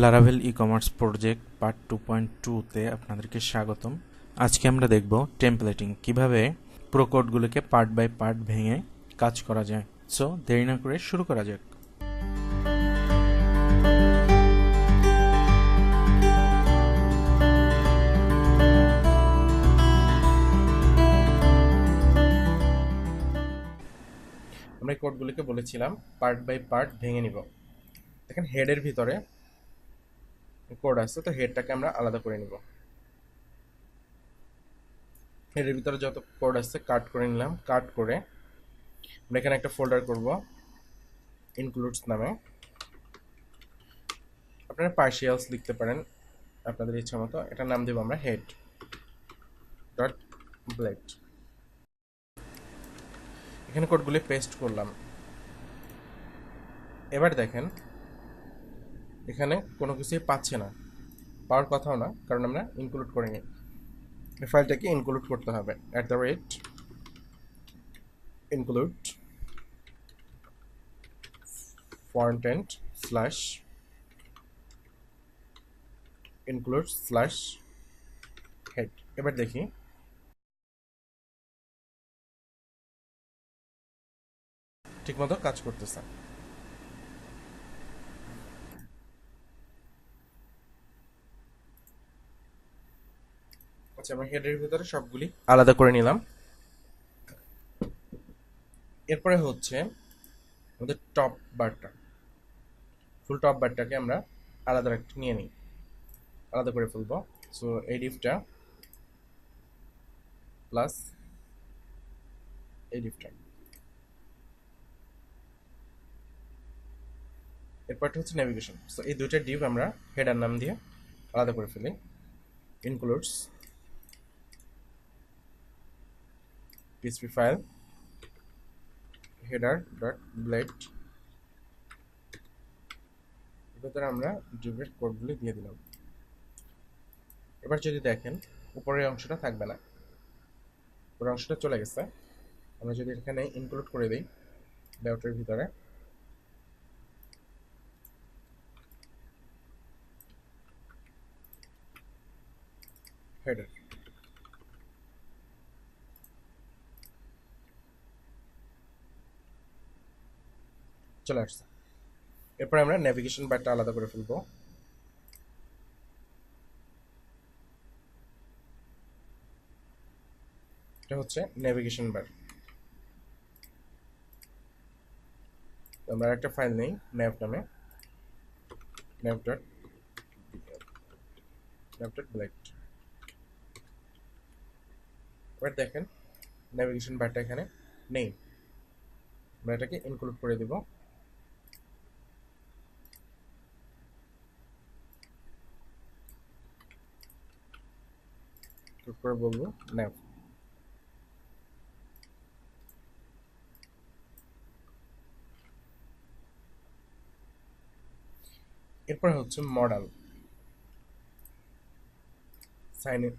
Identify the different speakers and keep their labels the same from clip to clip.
Speaker 1: Laravel e-commerce project part 2.2-তে আপনাদেরকে স্বাগতম। আজকে আমরা দেখব টেমপ্লেটিং, কিভাবে প্রো কোডগুলোকে পার্ট বাই পার্ট ভেঙে কাজ করা যায়। সো দেরি না করে শুরু করা যাক। আমরা এই কোডগুলোকে বলেছিলাম পার্ট বাই পার্ট ভেঙে নিব। দেখেন হেডের ভিতরে কোড আছে, তো হেডটাকে আমরা আলাদা করে নিব। হেডের ভিতরে যত কোড আছে কাট করে নিলাম। কাট করে আমরা এখানে একটা ফোল্ডার করব ইনক্লুডস নামে। আপনারা পার্শিয়ালস লিখতে পারেন আপনাদের ইচ্ছা মতো। এটার নাম দেব আমরা হেড ডট ব্লেড। এখানে কোডগুলি পেস্ট করলাম। এবার দেখেন এখানে কোনো কিছুই পাচ্ছে না, পাওয়ার কথাও না, কারণ আমরা ইনক্লুড করিনি। এই ফাইলটাকে ইনক্লুড করতে হবে। @include frontend slash include slash head. এবার দেখি ঠিকমতো কাজ করতেছে। আচ্ছা, আমরা হেডের ভিতরে সবগুলি আলাদা করে নিলাম। এরপরে হচ্ছে আমাদের টপ বারটা, ফুল টপ বারটাকে আমরা আলাদা একটা নিয়ে নিই, আলাদা করে ফেলবো। সো এই ডিফটা প্লাস এই ডিফটা। এরপরটা হচ্ছে নেভিগেশন। সো এই দুইটা ডিভ আমরা হেডার নাম দিয়ে আলাদা করে ফেলি। Includes PHP file header dot blade. ভিতরে আমরা ডিভের কোডগুলি দিয়ে দিলাম। এবার যদি দেখেন উপরের অংশটা থাকবে না, উপরের অংশটা চলে গেছে। আমরা যদি এখানে ইনক্লুড করে দিই লেআউটের ভিতরে, হেডার চলে আসছে। এরপর আমরা নেভিগেশন বারটা আলাদা করে ফেলবো। এটা হচ্ছে নেভিগেশন বার। আমরা একটা ফাইল নেই ন্যাভ নামে, ন্যাভ ডট ব্লেড। এবার দেখেন নেভিগেশন বারটা এখানে নেই, আমরা এটাকে ইনক্লুড করে দিব। ইনক্লুড করে বলবো ন্যাভ। এরপর হচ্ছে মডেল সাইন ইন।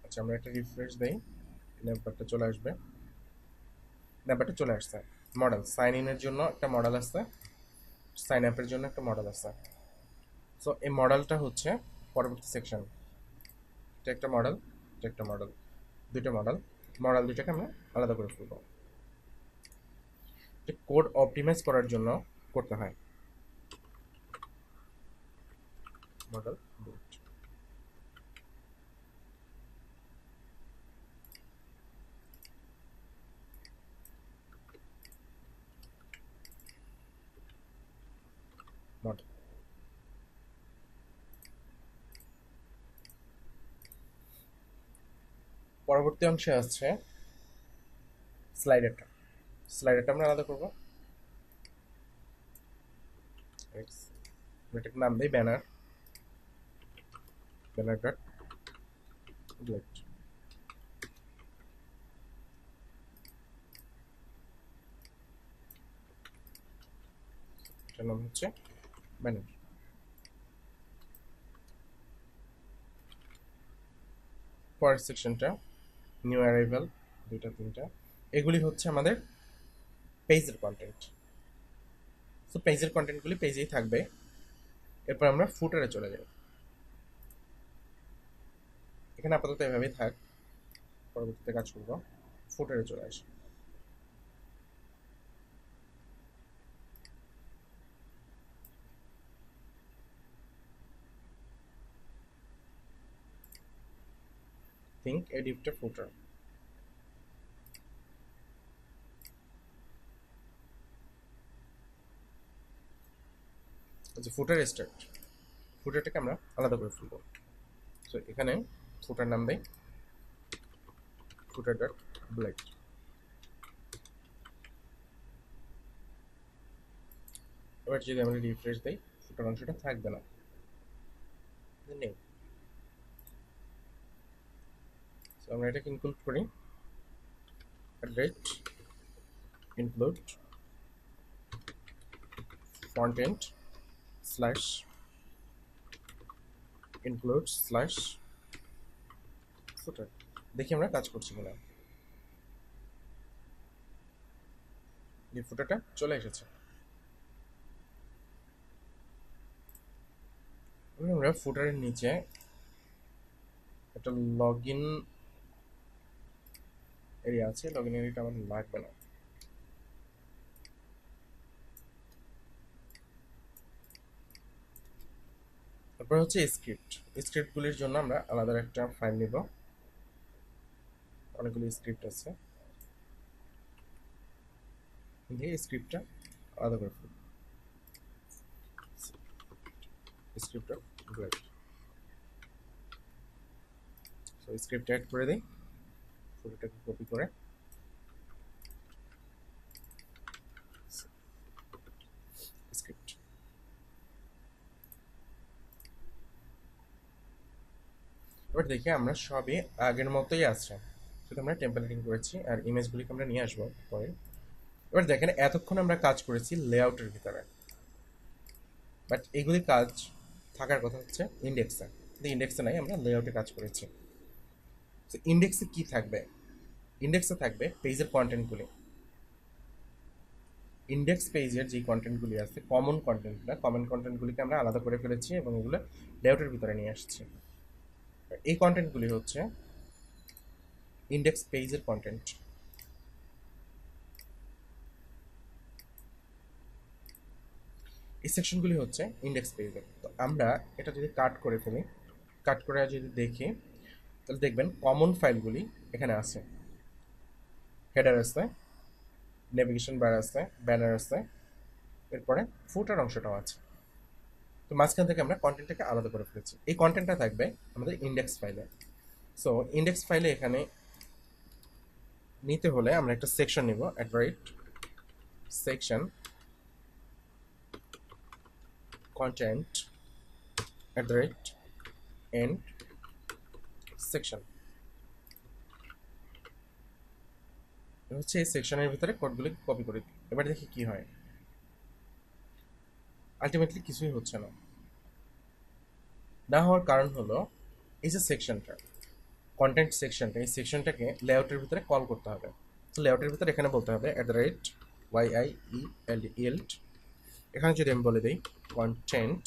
Speaker 1: আচ্ছা, আমরা একটা রিফ্রেশ দেই, ন্যাভবারটা চলে আসবে। ন্যাভবারটা চলে আসছে। মডেল সাইন ইনের জন্য একটা মডেল আছে, সাইন আপের জন্য একটা মডেল আছে। সো এই মডেলটা হচ্ছে পরবর্তী সেকশন। এটা একটা মডেল, এটা একটা মডেল, দুইটা মডেল। মডেল দুইটাকে আমরা আলাদা করে ফেলবো। কোড অপটিমাইজ করার জন্য করতে হয় মডেল বুট। মডেল পরবর্তী অংশে আসছে স্লাইডারটা। স্লাইডারটা আমরা আলাদা করবো। এটাকে নাম দিই ব্যানার, ব্যানার ডট গ্লেড। এটার নাম হচ্ছে ব্যানার। পরের সেকশনটা নিউ অ্যারাইভাল, দুইটা তিনটা, এগুলি হচ্ছে আমাদের পেজের কন্টেন্ট। সো পেজের কন্টেন্টগুলি পেজেই থাকবে। এরপর আমরা ফুটারে চলে যাই। এখানে আপাতত এভাবেই থাক, পরবর্তীতে কাজ করবো। ফুটারে চলে আসি। থিঙ্ক এডিট এ ফুটার। আচ্ছা, ফুটার স্টার্ট। ফুটারটাকে আমরা আলাদা করে ফেলবো। সো এখানে ফুটার নাম দেই ফুটার ডট ব্ল্যাক। এবার যদি আমরা রিফ্রেশ দিই, ফুটার অংশটা থাকবে না, নেই। সো আমরা এটাকে ইনক্লুড করি, রেট include frontend slash include slash footer. দেখি আমরা কাজ করছি কিনা। এই ফুটারটা চলে এসেছে। আমরা ফুটারের নিচে একটা লগ ইন এরিয়া আছে, লগ ইন এরিয়াটা আমার লাগবে না। তারপর হচ্ছে স্ক্রিপ্ট। স্ক্রিপ্টগুলির জন্য আমরা আলাদা একটা ফাইল নিব, অনেকগুলি স্ক্রিপ্ট আছে, দিয়ে স্ক্রিপ্টটা আলাদা করে ফেলব। স্ক্রিপ্টটা গ্রেট। সো স্ক্রিপ্ট অ্যাড করে দিই, ফটোটাকে কপি করে স্ক্রিপ্ট। এবার দেখি আমরা সবই আগের মতোই আছে, শুধু আমরা টেম্পলেটিং করেছি আর ইমেজগুলিকে আমরা নিয়ে আসবো পরে। এবার দেখেন এতক্ষণ আমরা কাজ করেছি লেআউটের ভিতরে, বাট এগুলি কাজ থাকার কথা হচ্ছে ইন্ডেক্সে, কিন্তু ইন্ডেক্সে নাই, আমরা লেআউটে কাজ করেছি। ইন্ডেক্সে কি থাকবে? ইন্ডেক্সে থাকবে পেজের কন্টেন্টগুলি। ইন্ডেক্স পেজের যে কন্টেন্টগুলি আছে, কমন কন্টেন্টগুলিকে আমরা আলাদা করে ফেলেছি এবং এগুলো লেআউটের ভিতরে নিয়ে আসছি। এই কন্টেন্টগুলি হচ্ছে ইন্ডেক্স পেজের কন্টেন্ট। এই সেকশনগুলি হচ্ছে ইন্ডেক্স পেজের। তো আমরা এটা যদি কাট করে ফেলি, কাট করে যদি দেখি, তাহলে দেখবেন কমন ফাইলগুলি এখানে আছে। হেডার আছে, নেভিগেশন বার আছে, ব্যানার আছে, এরপরে ফুটার অংশটাও আছে। তো মাঝখান থেকে আমরা কন্টেন্টটাকে আলাদা করে ফেলেছি। এই কন্টেন্টটা থাকবে আমাদের ইন্ডেক্স ফাইলে। সো ইন্ডেক্স ফাইলে এখানে নিতে হলে আমরা একটা সেকশন নিব, সেকশন কন্টেন্ট এন্ড সেকশন। হচ্ছে এই সেকশনের ভিতরে কোডগুলি কপি করে দিই। এবার দেখি কি হয়। আলটিমেটলি কিছুই হচ্ছে না। না হওয়ার কারণ হলো এই যে সেকশনটা, কন্টেন্ট সেকশনটা, এই সেকশনটাকে লেআউটের ভিতরে কল করতে হবে। তো লেআউটের ভিতরে এখানে বলতে হবে @yield। এখানে যদি আমি বলে দিই কন্টেন্ট,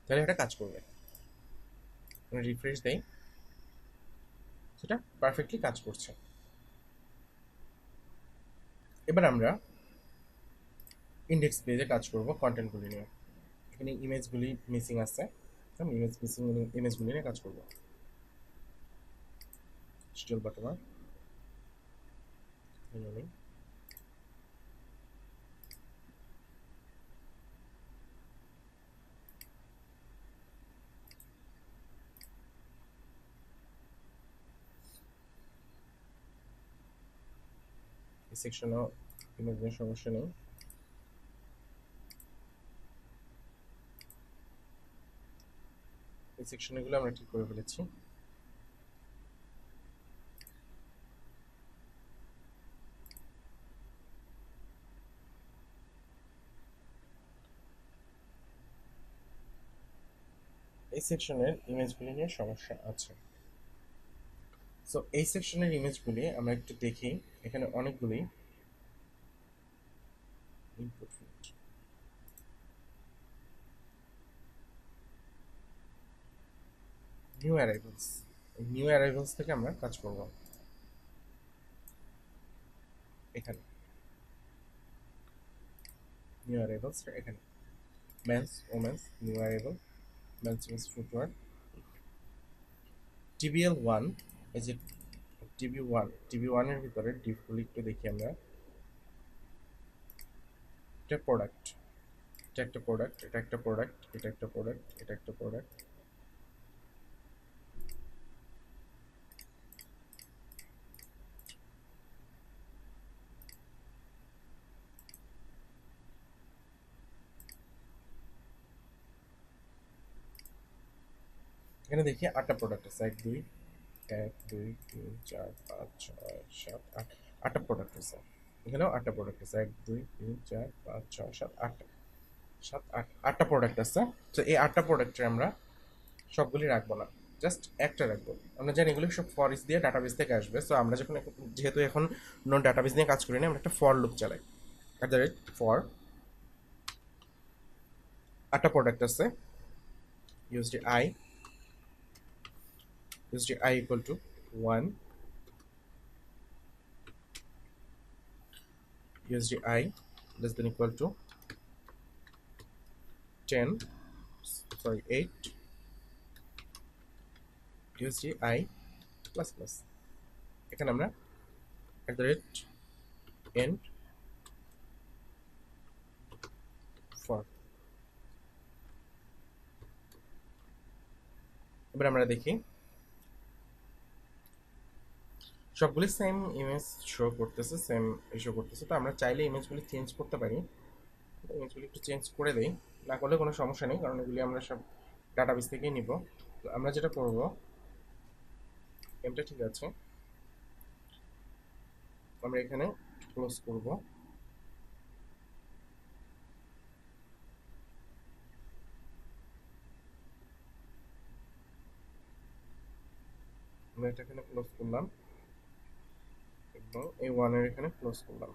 Speaker 1: তাহলে এটা কাজ করবে। রিফ্রেশ দেই, সেটা পারফেক্টলি কাজ করছে। এবার আমরা ইন্ডেক্স পেজে কাজ করব কন্টেন্টগুলি নিয়ে। এখানে ইমেজগুলি মিসিং আছে, ইমেজগুলি নিয়ে কাজ করব। স্টিল বর্তমান এই সেকশনও ইমেজ নিয়ে সমস্যা নেই। এই সেকশনগুলো আমরা ঠিক করে ফেলেছি। এই সেকশনের ইমেজগুলি নিয়ে সমস্যা আছে। সো এই সেকশনের ইমেজগুলি আমরা একটু দেখি। এখানে অনেকগুলি input field, new arrivals, new arrivals থেকে আমরা কাজ করব। এখানে নিউ অ্যারাইভেলস এখানে men's women's new arrival men's women's footwear TBL1, এই যে টিবি ওয়ান এর ভিতরে ডিফগুলি একটু দেখি আমরা। এটা প্রোডাক্ট, এটা একটা প্রোডাক্ট, এটা একটা প্রোডাক্ট, এটা একটা প্রোডাক্ট, এটা একটা প্রোডাক্ট। এখানে দেখি 8টা প্রোডাক্ট আছে, 1 2 3 4 5 6 7 8, 8টা প্রোডাক্ট আছে। এখানেও 8টা প্রোডাক্ট আছে, 1 2 3 4 5 6 7 8, 8টা প্রোডাক্ট আছে। তো এই 8টা প্রোডাক্টে আমরা সবগুলি রাখবো না, জাস্ট একটা রাখবো। আমরা জানি এগুলো সব ফরিস দিয়ে ডাটাবেস থেকে আসবে। সো আমরা যখন যেহেতু এখন নন ডাটাবেস নিয়ে কাজ করি না, আমরা একটা ফর লুপ চালাই। ফর 8টা প্রোডাক্ট আছে, USD I equal to 1, USD I less than equal to 10, sorry 8, USD I plus plus। এখানে আমরা end for। এবার আমরা দেখি সবগুলি সেম ইমেজ শো করতেছে, সেম শো করতেছে। তো আমরা চাইলে ইমেজগুলি চেঞ্জ করতে পারি, ইমেজগুলি একটু চেঞ্জ করে দেই, না করলে কোনো সমস্যা নেই, কারণ এগুলি আমরা সব ডাটাবেস থেকেই নিব। তো আমরা যেটা করব, এমটা ঠিক আছে, আমরা এখানে ক্লোজ করব। আমরা এটা এখানে ক্লোজ করলাম এবং এই ওয়ানের এখানে ক্লোজ করলাম।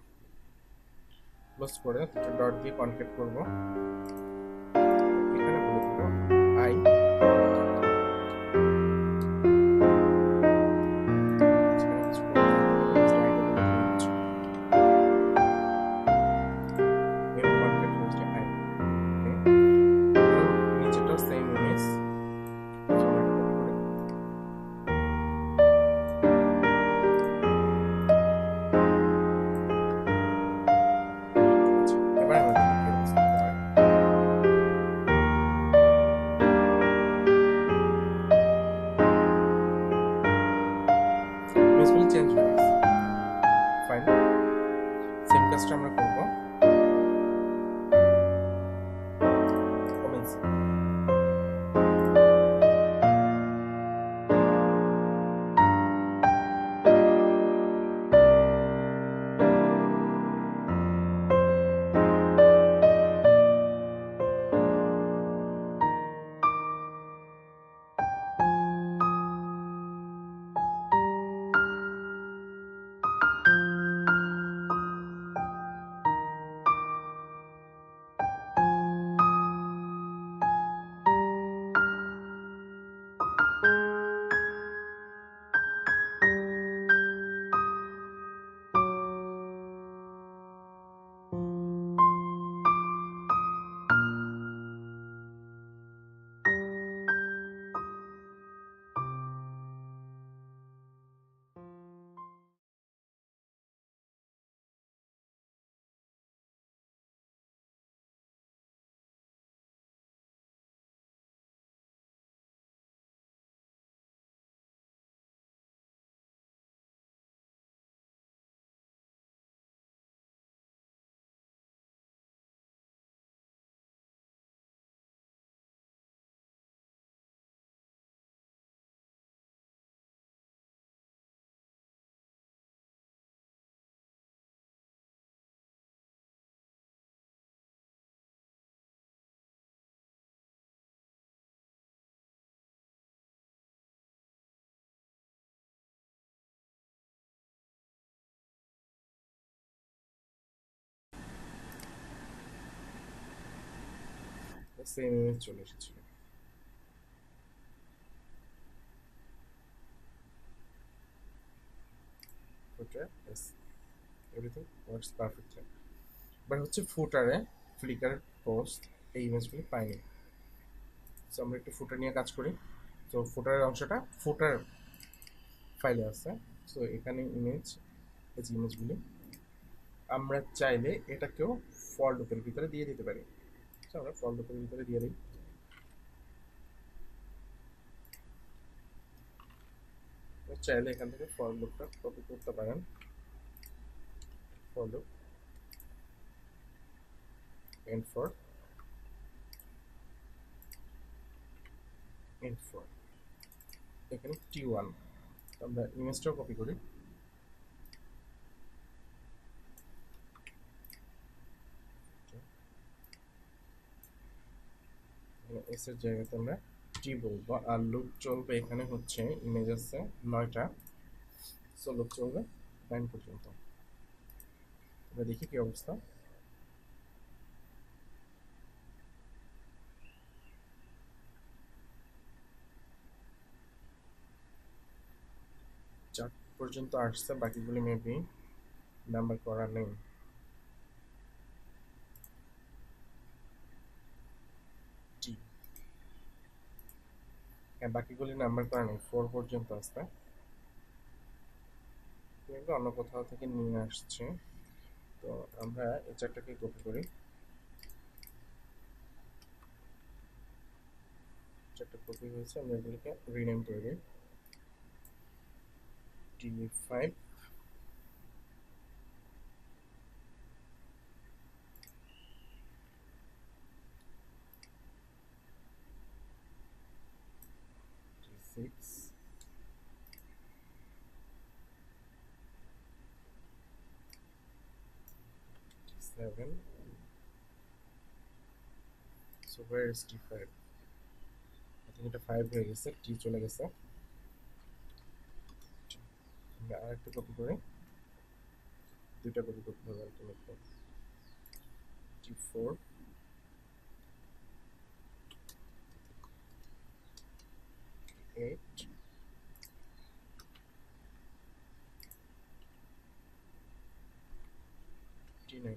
Speaker 1: ক্লোজ করে ডট দিয়ে কনকেট করব। এখানে বলে দিব আই নিচেটাও সেম ইমেজ। এবার আমরা দেখি কি অবস্থা হয়। ইমেজগুলি চেঞ্জ হয়ে গেছে। ফাইন, সেম কাজটা আমরা করব কমেন্টস। সেম ইমেজ চলে এসেছিল। ফুটার এস, এভরিথিং ওয়ার্কস পারফেক্টলি। বাট হচ্ছে ফুটারে ফ্লিকার পোস্ট এই ইমেজগুলি পাইনি। সো আমরা একটু ফুটার নিয়ে কাজ করি। তো ফুটারের অংশটা ফুটার ফাইলে আছে। সো এখানে ইমেজ, এই যে ইমেজগুলি আমরা চাইলে এটাকেও ফর লুপের ভিতরে দিয়ে দিতে পারি। সো আমরা ফর লুপের ভিতরে দিয়ে দিই। চাইলে এখান থেকে ফর লুপটা কপি করতে পারেন। For loop end for end for এখানে T1 আমরা ইমেজটাও কপি করি। এস এর জায়গাতে আমরা টি বলবো, আর লুপ চলবে এখানে হচ্ছে ইমেজ আছে 9টা। সো লুপ চলবে 9 পর্যন্ত। আমরা দেখি কি অবস্থা। 4 পর্যন্ত আসছে, বাকিগুলি মেবি নাম্বার করা নেই। টি, হ্যাঁ বাকিগুলি নাম্বার করা নেই, 4 পর্যন্ত আসছে। কিন্তু অন্য কোথাও থেকে নিয়ে আসছে। তো আমরা এই চারটাকে কপি করি, চারটা কপি হয়েছে, আমরা এগুলিকে রিনেম করে দিই T5 T6 T7। So where is T5? I think এটা 5 হয়ে গেছে, T চলে গেছে। আমরা আরেকটা কপি করি, দুইটা কপি করতে হবে ultimately. T4 8 T9।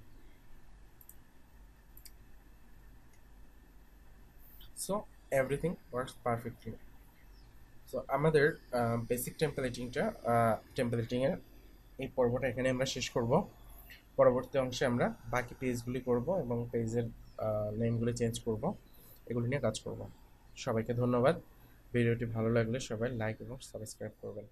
Speaker 1: So everything works perfectly. So আমাদের বেসিক টেম্পলেটিং এর এই পর্বটা এখানে আমরা শেষ করব। পরবর্তী অংশে আমরা বাকি পেজগুলি করব এবং পেজের নেমগুলি চেঞ্জ করব, এগুলি নিয়ে কাজ করব। সবাইকে ধন্যবাদ। ভিডিওটি ভালো লাগলে সবাই লাইক এবং সাবস্ক্রাইব করবেন।